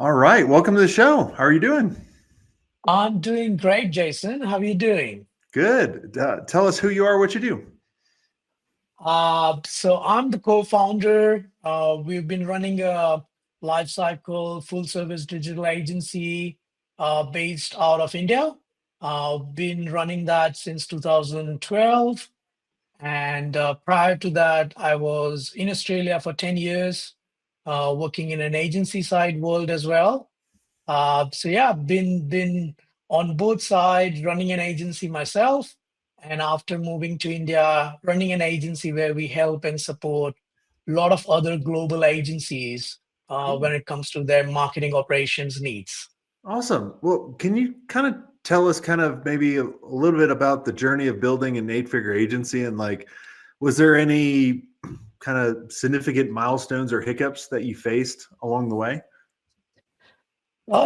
All right, welcome to the show. How are you doing? I'm doing great, Jason. How are you doing? Good. Tell us who you are, what you do. So I'm the co-founder. We've been running a life cycle full service digital agency based out of India. Been running that since 2012. And prior to that, I was in Australia for 10 years, working in an agency side world as well. So yeah, been on both sides, running an agency myself, and after moving to India, running an agency where we help and support a lot of other global agencies Cool. when it comes to their marketing operations needs. Awesome. Well, can you kind of tell us kind of maybe a little bit about the journey of building an eight-figure agency and like, was there any kind of significant milestones or hiccups that you faced along the way?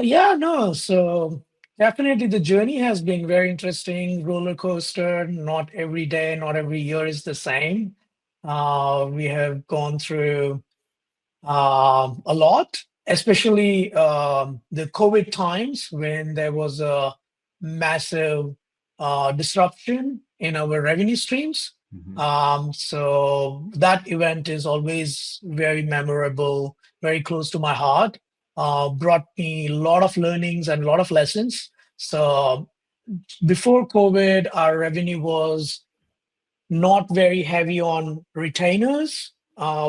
Yeah, no. So definitely the journey has been very interesting, roller coaster. Not every day, not every year is the same. We have gone through a lot, especially the COVID times when there was a massive disruption in our revenue streams. Mhm. So that event is always very memorable, very close to my heart. Brought me a lot of learnings and a lot of lessons. So before COVID, our revenue was not very heavy on retainers.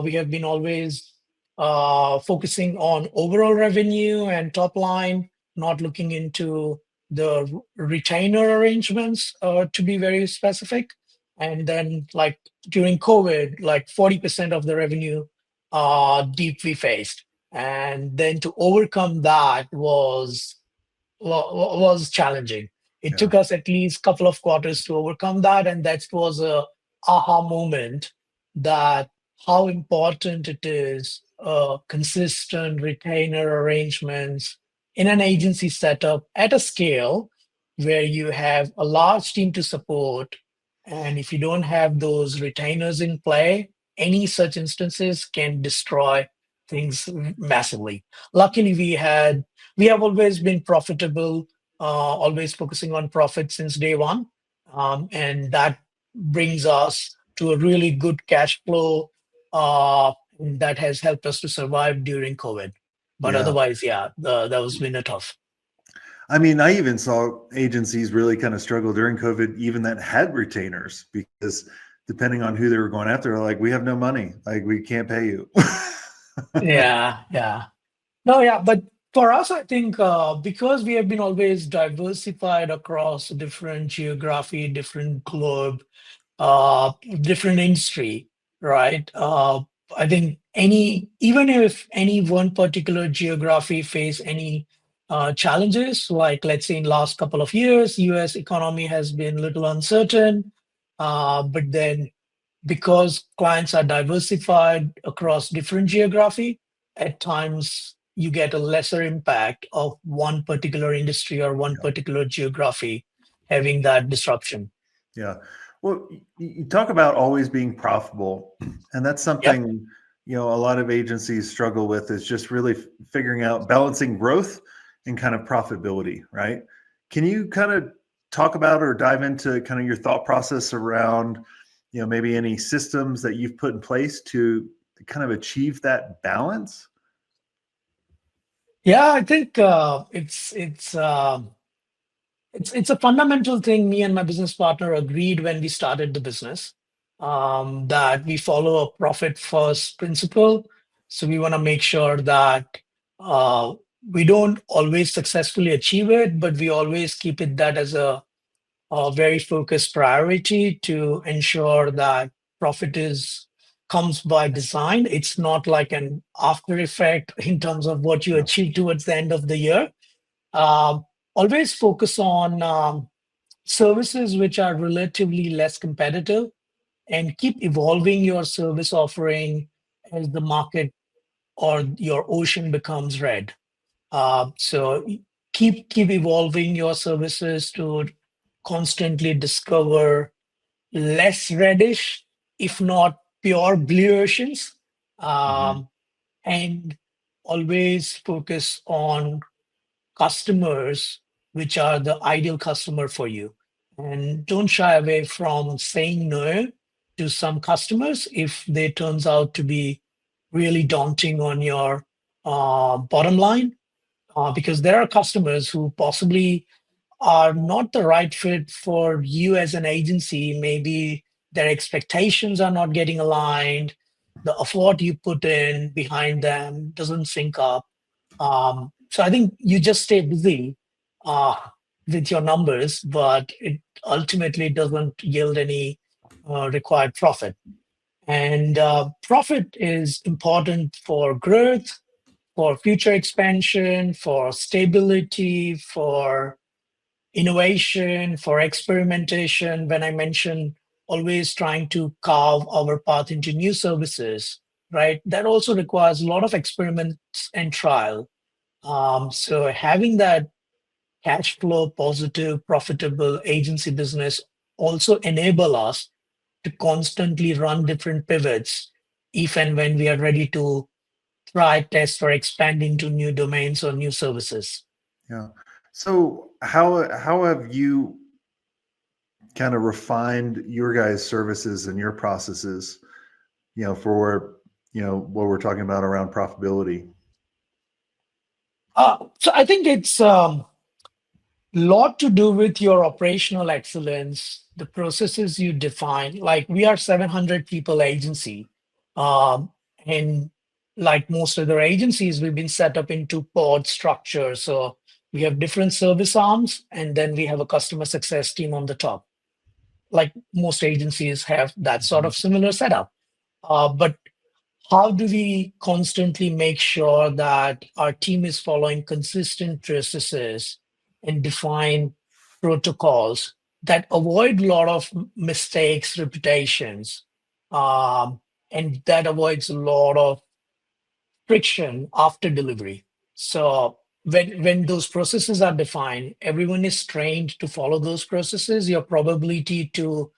We have been always focusing on overall revenue and top line, not looking into the retainer arrangements, to be very specific. And then, like during COVID, like 40% of the revenue deep we faced. And then to overcome that was challenging. It Yeah. took us at least a couple of quarters to overcome that, and that was a aha moment that how important it is consistent retainer arrangements in an agency setup at a scale where you have a large team to support, and if you don't have those retainers in play, any such instances can destroy things massively. Luckily, we have always been profitable, always focusing on profit since day one. And that brings us to a really good cash flow that has helped us to survive during COVID. But Yeah. otherwise, yeah, that was been a tough. I mean, I even saw agencies really kind of struggle during COVID, even that had retainers, because depending on who they were going after, they're like, we have no money, like we can't pay you. Yeah, yeah. No, yeah, but for us, I think because we have been always diversified across different geography, different globe, uh, different industry, right? I think even if any one particular geography face any challenges, like let's say in last couple of years, U.S. economy has been a little uncertain, but then because clients are diversified across different geography, at times you get a lesser impact of one particular industry or one Yeah. particular geography having that disruption. Yeah. Well, you talk about always being profitable, and that's Yep. something, a lot of agencies struggle with is just really figuring out balancing growth and kind of profitability, right? Can you kind of talk about or dive into kind of your thought process around, maybe any systems that you've put in place to kind of achieve that balance? Yeah, I think it's a fundamental thing. Me and my business partner agreed when we started the business that we follow a profit first principle. So we want to make sure that uh, we don't always successfully achieve it, but we always keep it that as a very focused priority to ensure that profit is comes by design. It's not like an after effect in terms of what you Yeah. achieve towards the end of the year. Um, Always focus on services which are relatively less competitive and keep evolving your service offering as the market or your ocean becomes red. So keep evolving your services to constantly discover less reddish, if not pure blue oceans. Mhm. Um, and always focus on customers which are the ideal customer for you, and don't shy away from saying no to some customers if they turns out to be really daunting on your bottom line, because there are customers who possibly are not the right fit for you as an agency. Maybe their expectations are not getting aligned. The effort you put in behind them doesn't sync up. So I think you just stay busy uh, with your numbers, but it ultimately doesn't yield any required profit. And profit is important for growth, for future expansion, for stability, for innovation, for experimentation. When I mention always trying to carve our path into new services, right? That also requires a lot of experiments and trial. So having that cash flow positive, profitable agency business also enable us to constantly run different pivots if and when we are ready to try, test, or expand into new domains or new services. Yeah. So how have you kind of refined your guys' services and your processes, for what we're talking about around profitability? So I think it's lot to do with your operational excellence, the processes you define. Like we are 700 people agency, um, and like most other agencies, we've been set up into pod structure. So we have different service arms, and then we have a customer success team on the top. Like most agencies have that sort of similar setup. But how do we constantly make sure that our team is following consistent processes and define protocols that avoid a lot of mistakes, reputations, um, and that avoids a lot of friction after delivery? So when those processes are defined, everyone is trained to follow those processes. Your probability to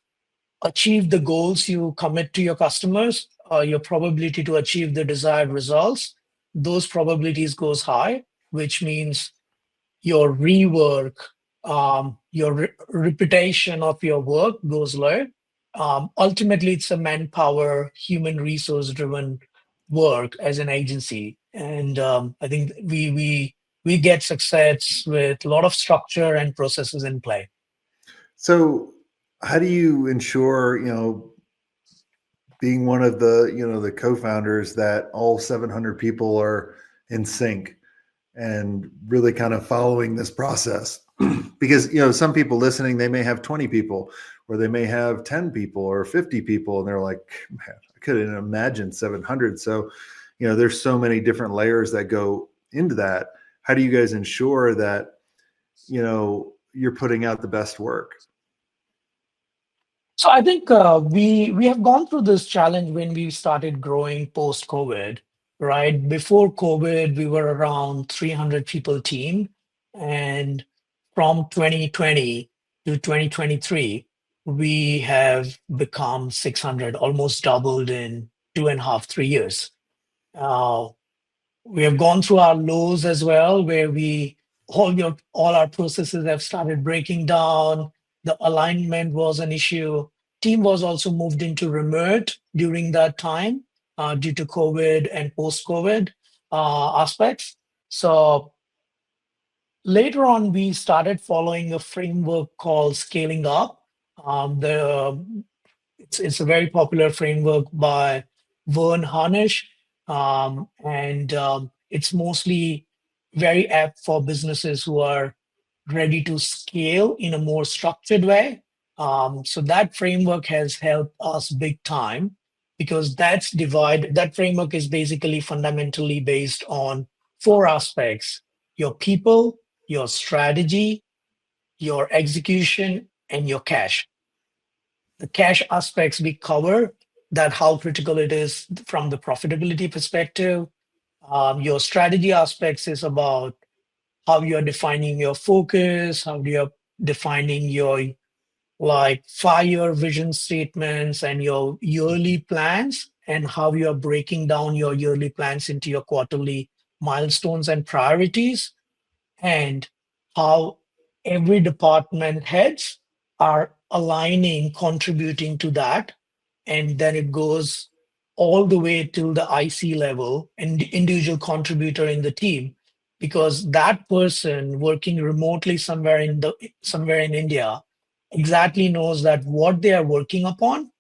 achieve the goals you commit to your customers, your probability to achieve the desired results, those probabilities goes high, which means your rework, your reputation of your work goes low. Ultimately, it's a manpower, human resource driven work as an agency, and I think we get success with a lot of structure and processes in play. So how do you ensure, being one of the co-founders, that all 700 people are in sync and really kind of following this process? Because some people listening, they may have 20 people, or they may have 10 people or 50 people, and they're like, man, I couldn't imagine 700. So there's so many different layers that go into that. How do you guys ensure that you're putting out the best work? So I think we have gone through this challenge when we started growing post COVID, right? Before COVID, we were around 300 people team, and from 2020 to 2023, we have become 600, almost doubled in 2.5, 3 years. Uh, we have gone through our lows as well, where all our processes have started breaking down. The alignment was an issue. Team was also moved into remote during that time due to COVID and post-COVID aspects. So later on, we started following a framework called scaling up. It's a very popular framework by Vern Harnish, and it's mostly very apt for businesses who are ready to scale in a more structured way. So that framework has helped us big time, because that framework is basically fundamentally based on four aspects: your people, your strategy, your execution, and your cash. The cash aspects we cover, that how critical it is from the profitability perspective. Your strategy aspects is about how you're defining your focus, how you're defining your like 5-year vision statements and your yearly plans, and how you're breaking down your yearly plans into your quarterly milestones and priorities, and how every department heads are aligning, contributing to that. And then it goes all the way till the IC level and the individual contributor in the team, because that person working remotely somewhere in India exactly knows that what they are working upon,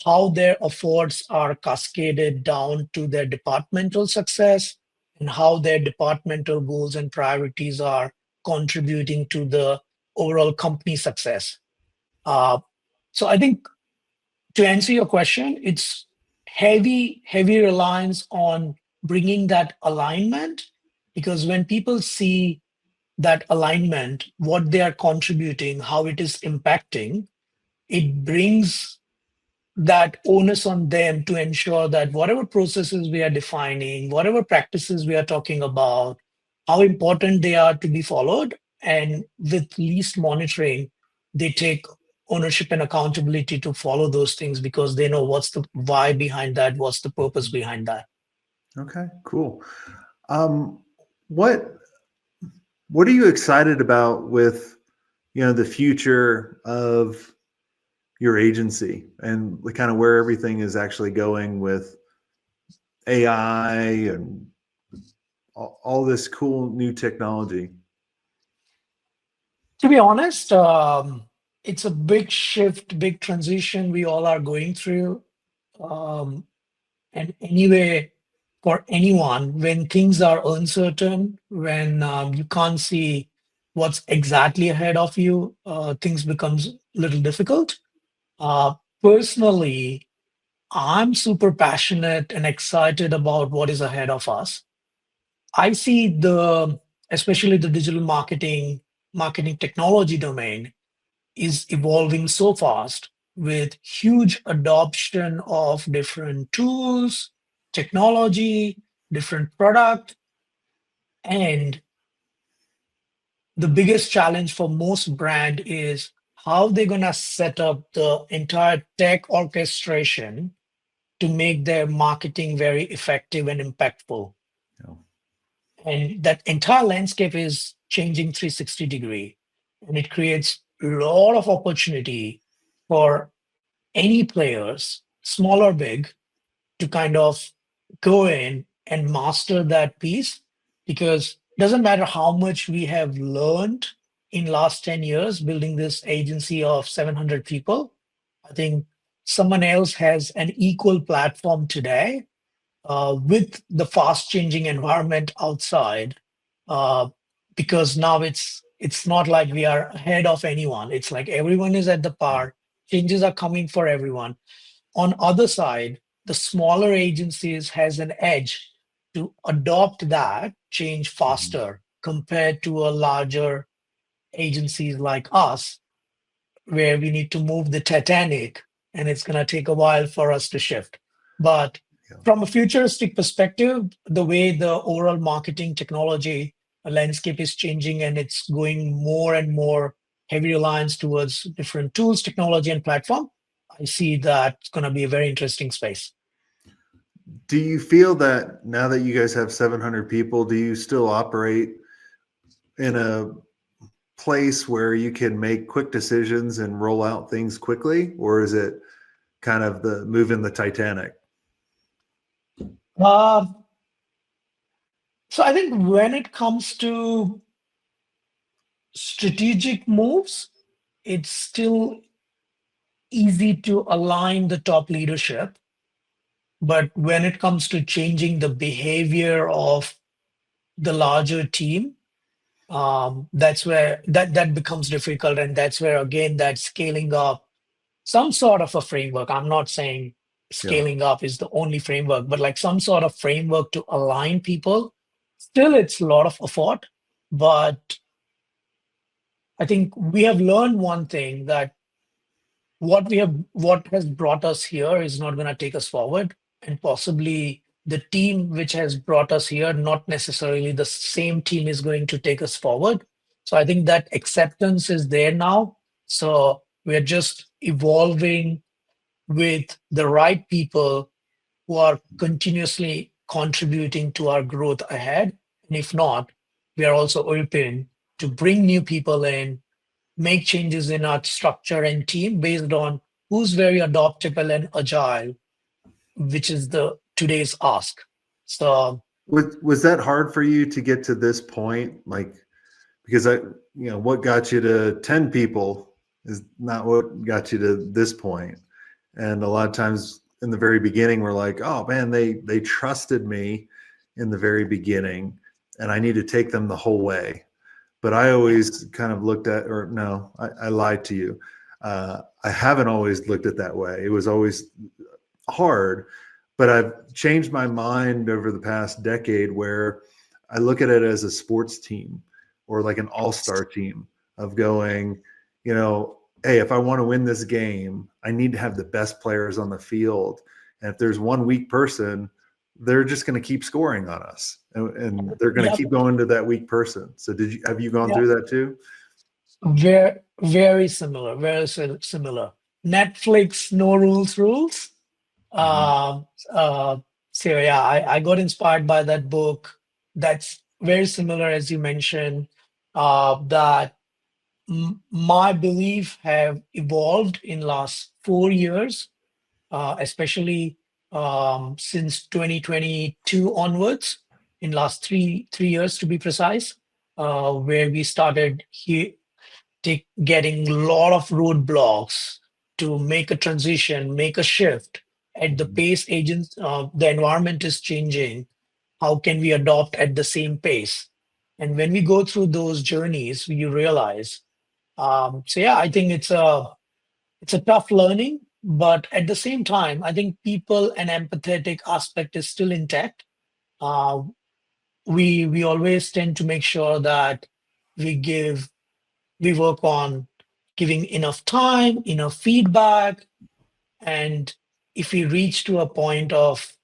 how their efforts are cascaded down to their departmental success, and how their departmental goals and priorities are contributing to the overall company success. Uh, so I think, to answer your question, it's heavy reliance on bringing that alignment, because when people see that alignment, what they are contributing, how it is impacting, it brings that onus on them to ensure that whatever processes we are defining, whatever practices we are talking about, how important they are to be followed, and with least monitoring, they take ownership and accountability to follow those things because they know what's the why behind that, what's the purpose behind that. Okay, cool. Um, what what are you excited about with the future of your agency and the kind of where everything is actually going with AI and all this cool new technology? To be honest, it's a big shift, big transition we all are going through. Um, and anyway, for anyone, when things are uncertain, when you can't see what's exactly ahead of you, things becomes a little difficult. Uh, Personally, I'm super passionate and excited about what is ahead of us. I see especially the digital marketing technology domain is evolving so fast with huge adoption of different tools, technology, different product. And the biggest challenge for most brand is how they're going to set up the entire tech orchestration to make their marketing very effective and impactful. Yeah. And that entire landscape is changing 360-degree, and it creates a lot of opportunity for any players, small or big, to kind of go in and master that piece, because it doesn't matter how much we have learned in last 10 years building this agency of 700 people. I think someone else has an equal platform today, with the fast changing environment outside, uh, because now it's not like we are ahead of anyone. It's like everyone is at the par. Changes are coming for everyone. On other side, the smaller agencies has an edge to adopt that change Mhm. faster compared to a larger agencies like us, where we need to move the Titanic and it's going to take a while for us to shift. But Yeah. from a futuristic perspective, the way the overall marketing technology landscape is changing, and it's going more and more heavy reliance towards different tools, technology, and platform, I see that it's going to be a very interesting space. Do you feel that now that you guys have 700 people, do you still operate in a place where you can make quick decisions and roll out things quickly, or is it kind of the moving the Titanic? Uh, so I think when it comes to strategic moves, it's still easy to align the top leadership. But when it comes to changing the behavior of the larger team, that's where that becomes difficult. And that's where, again, that scaling up some sort of a framework. I'm not saying Yeah. scaling up is the only framework, but like some sort of framework to align people. Still, it's a lot of effort. But I think we have learned one thing, that what has brought us here is not going to take us forward, and possibly the team which has brought us here, not necessarily the same team is going to take us forward. So I think that acceptance is there now. So we're just evolving with the right people who are continuously contributing to our growth ahead. And if not, we are also open to bring new people in, make changes in our structure and team based on who's very adaptable and agile, which is the today's ask. So Was that hard for you to get to this point? Like, because what got you to 10 people is not what got you to this point. And a lot of times in the very beginning, we're like, oh man, they trusted me in the very beginning and I need to take them the whole way. But I always kind of looked at, or no, I lied to you. I haven't always looked at that way. It was always hard, but I've changed my mind over the past decade where I look at it as a sports team or like an all-star team of going, hey, if I want to win this game, I need to have the best players on the field. And if there's one weak person, they're just going to keep scoring on us and they're going to yeah, keep going to that weak person. So have you gone yeah, through that too? very similar, similar. Netflix, no rules. Mhm. Um, uh, so yeah, I got inspired by that book. That's very similar as you mentioned. That my belief have evolved in last 4 years, especially since 2022 onwards. In last three years to be precise, where we started getting a lot of roadblocks to make a transition, make a shift at the Mhm. pace agents, the environment is changing. How can we adopt at the same pace? And when we go through those journeys, you realize. So yeah, I think it's a tough learning, but at the same time, I think people and empathetic aspect is still intact. Uh, we always tend to make sure that we give we work on giving enough time, enough feedback, and if we reach to a point of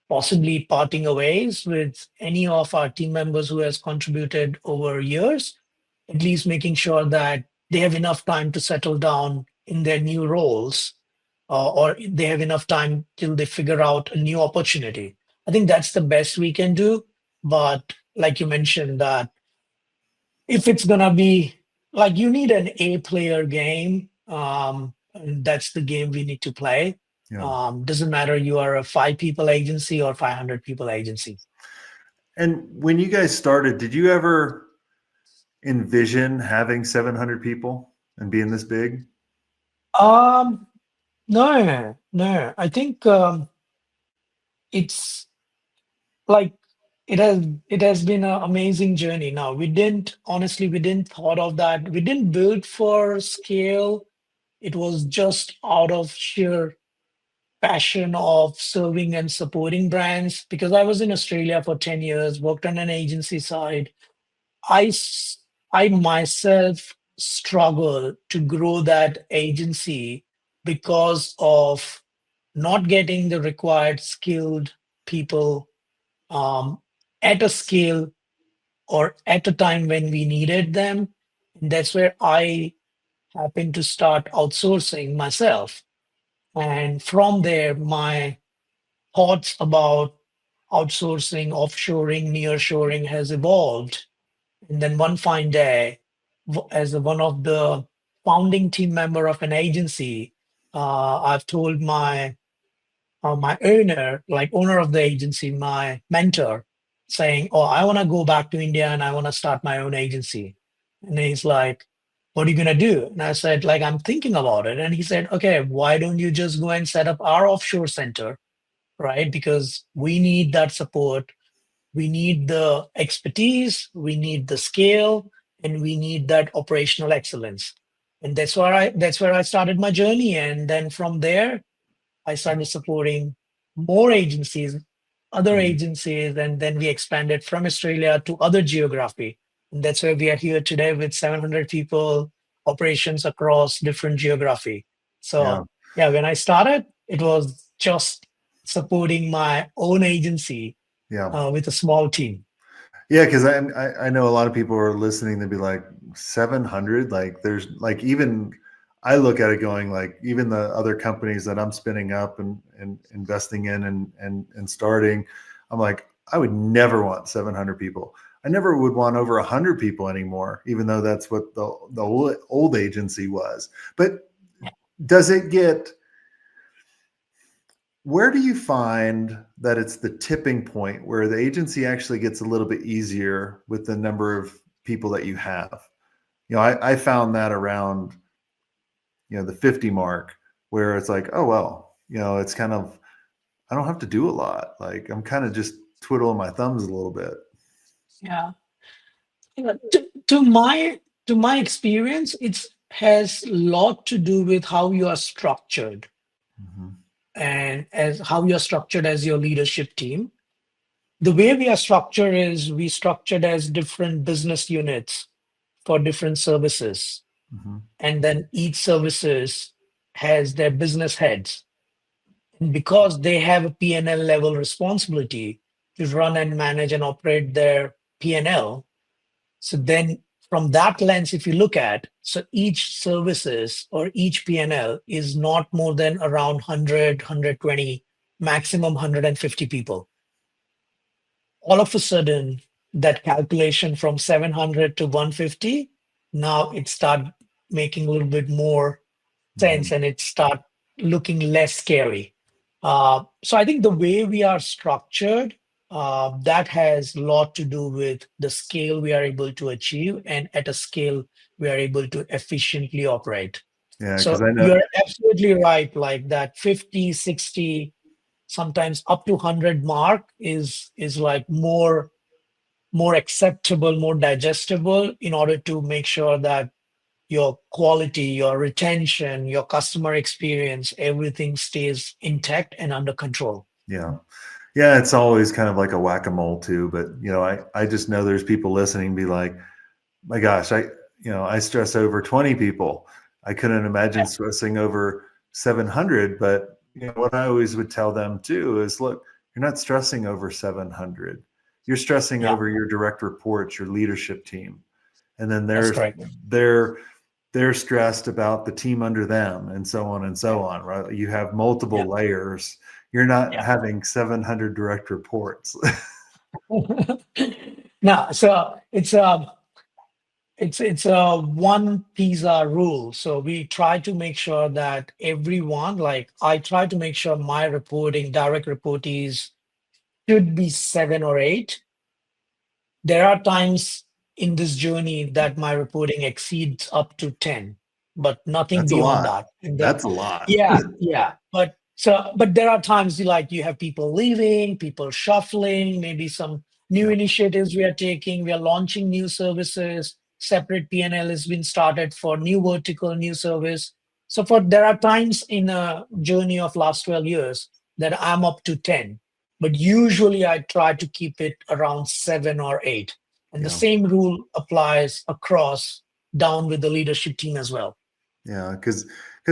possibly parting ways with any of our team members who has contributed over years, at least making sure that they have enough time to settle down in their new roles, or they have enough time till they figure out a new opportunity. I think that's the best we can do. But like you mentioned, that if it's gonna be like you need an A player game, and that's the game we need to play. Yeah. Doesn't matter you are a 5 people agency or 500 people agency. And when you guys started, did you ever envision having 700 people and being this big? Um, no. I think it's like it has been an amazing journey. Now we didn't thought of that. We didn't build for scale. It was just out of sheer passion of serving and supporting brands because I was in Australia for 10 years, worked on an agency side. I, s- I myself struggle to grow that agency because of not getting the required skilled people um, at a scale or at a time when we needed them. And that's where I happened to start outsourcing myself. And from there, my thoughts about outsourcing, offshoring, nearshoring has evolved. And then one fine day, as one of the founding team member of an agency, I've told my owner, like owner of the agency, my mentor, saying, "Oh, I want to go back to India and I want to start my own agency." And he's like, "What are you gonna do?" And I said, "Like, I'm thinking about it." And he said, "Okay, why don't you just go and set up our offshore center, right? Because we need that support. We need the expertise, we need the scale, and we need that operational excellence." And that's where I started my journey. And then from there, I started supporting more agencies, other Mhm. agencies, and then we expanded from Australia to other geography. And that's where we are here today with 700 people, operations across different geography. Yeah. So, yeah, when I started, it was just supporting my own agency Yeah. with a small team. Yeah. Cause I know a lot of people are listening. They'd be like 700, like there's like, even I look at it going like, even the other companies that I'm spinning up and investing in and starting, I'm like, I would never want 700 people. I never would want over 100 people anymore, even though that's what the old agency was. But does it get, where do you find that it's the tipping point where the agency actually gets a little bit easier with the number of people that you have? You know, I found that around, you know, the 50 mark, where it's like, oh, well, you know, it's kind of, I don't have to do a lot. Like, I'm kind of just twiddling my thumbs a little bit. Yeah. To my experience, it has a lot to do with how you are structured Mhm. and as how you are structured as your leadership team. The way we are structured is we structured as different business units for different services, Mhm. and then each services has their business heads. And because they have a P&L level responsibility to run and manage and operate their P&L, so then from that lens, if you look at, so each services or each P&L is not more than around 100, 120, maximum 150 people. All of a sudden, that calculation from 700 to 150, now it start making a little bit more sense Mhm. and it start looking less scary. So I think the way we are structured, that has a lot to do with the scale we are able to achieve and at a scale we are able to efficiently operate. Yeah, because So I know. you're absolutely right, like that 50, 60, sometimes up to 100 mark is like more acceptable, more digestible in order to make sure that your quality, your retention, your customer experience, everything stays intact and under control. Yeah. Yeah, it's always kind of like a whack-a-mole too, but you know, I just know there's people listening be like, my gosh, I stress over 20 people. I couldn't imagine stressing over 700, but you know what I always would tell them too is, look, you're not stressing over 700. You're stressing Yeah, over your direct reports, your leadership team. And then that's correct. they're they're stressed about the team under them, and so on, right? You have Yeah, multiple layers. You're not yeah. having 700 direct reports. No, so it's a one pizza rule. So we try to make sure that everyone, like I try to make sure my reporting, direct reportees should be 7 or 8. There are times in this journey that my reporting exceeds up to 10, but nothing That's a beyond lot. that. And then, That's a lot. yeah. But there are times like you have people leaving, people shuffling, maybe some new Yeah. initiatives we are taking. We are launching new services. Separate P&L has been started for new vertical, new service. So there are times in a journey of last 12 years that I'm up to 10, but usually I try to keep it around 7 or 8. And the Yeah. same rule applies across down with the leadership team as well. Yeah. Because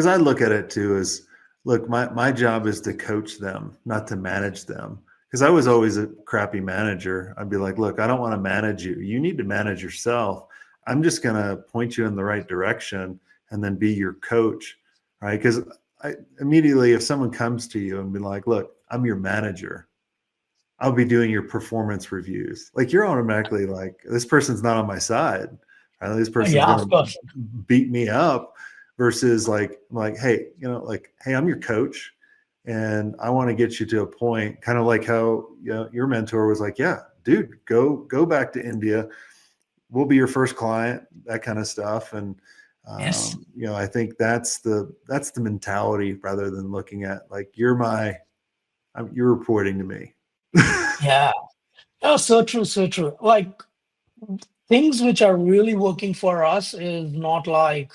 I look at it too as, look, my job is to coach them, not to manage them. Because I was always a crappy manager. I'd be like, look, I don't want to manage you. You need to manage yourself. I'm just gonna point you in the right direction and then be your coach, right? Because I immediately, if someone comes to you and be like, look, I'm your manager, I'll be doing your performance reviews. Like, you're automatically like, this person's not on my side. Right? This Oh, person's yeah, going of course. to beat me up versus like, hey, like, hey, I'm your coach and I want to get you to a point, kind of like how, you know, your mentor was like, yeah, dude, go back to India. We'll be your first client, that kind of stuff. And, Yes. you know, I think that's the mentality rather than looking at like, you're reporting to me. Yeah. Oh, so true, so true. Like things which are really working for us is not like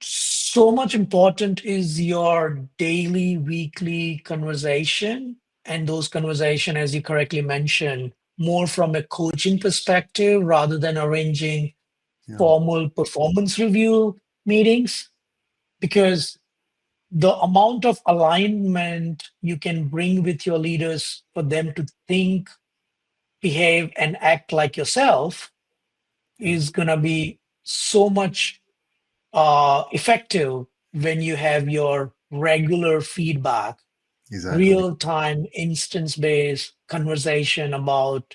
so much important is your daily, weekly conversation. And those conversation, as you correctly mentioned, more from a coaching perspective rather than arranging Yeah. formal performance review meetings, because the amount of alignment you can bring with your leaders for them to think, behave, and act like yourself Yeah. is going to be so much effective when you have your regular feedback Exactly. real-time, instance-based conversation about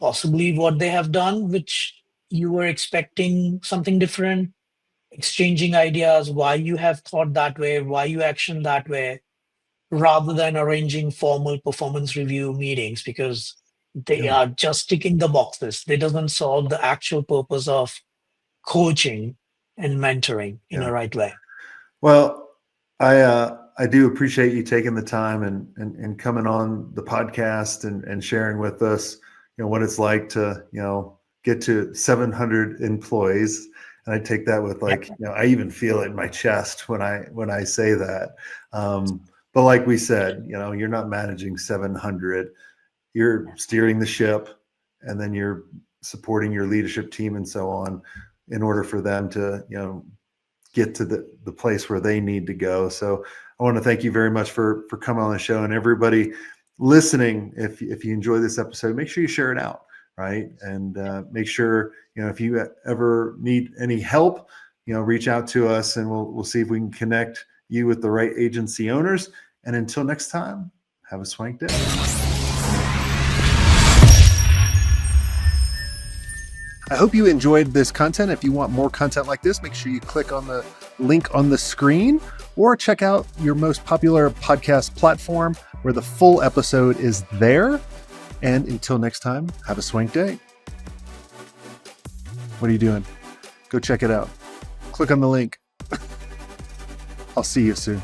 possibly what they have done, which you were expecting something different, exchanging ideas, why you have thought that way, why you action that way, rather than arranging formal performance review meetings because they Yeah. are just ticking the boxes. They doesn't solve the actual purpose of coaching and mentoring in Yeah. a right way. Well, I do appreciate you taking the time and coming on the podcast and sharing with us, what it's like to, get to 700 employees. And I take that with Yeah. I even feel it in my chest when I say that. But like we said, you're not managing 700, you're steering the ship, and then you're supporting your leadership team and so on in order for them to, get to the place where they need to go. So I want to thank you very much for coming on the show, and everybody listening. If you enjoy this episode, make sure you share it out, right? And make sure, if you ever need any help, reach out to us, and we'll see if we can connect you with the right agency owners. And until next time, have a swank day. I hope you enjoyed this content. If you want more content like this, make sure you click on the link on the screen or check out your most popular podcast platform where the full episode is there. And until next time, have a swank day. What are you doing? Go check it out. Click on the link. I'll see you soon.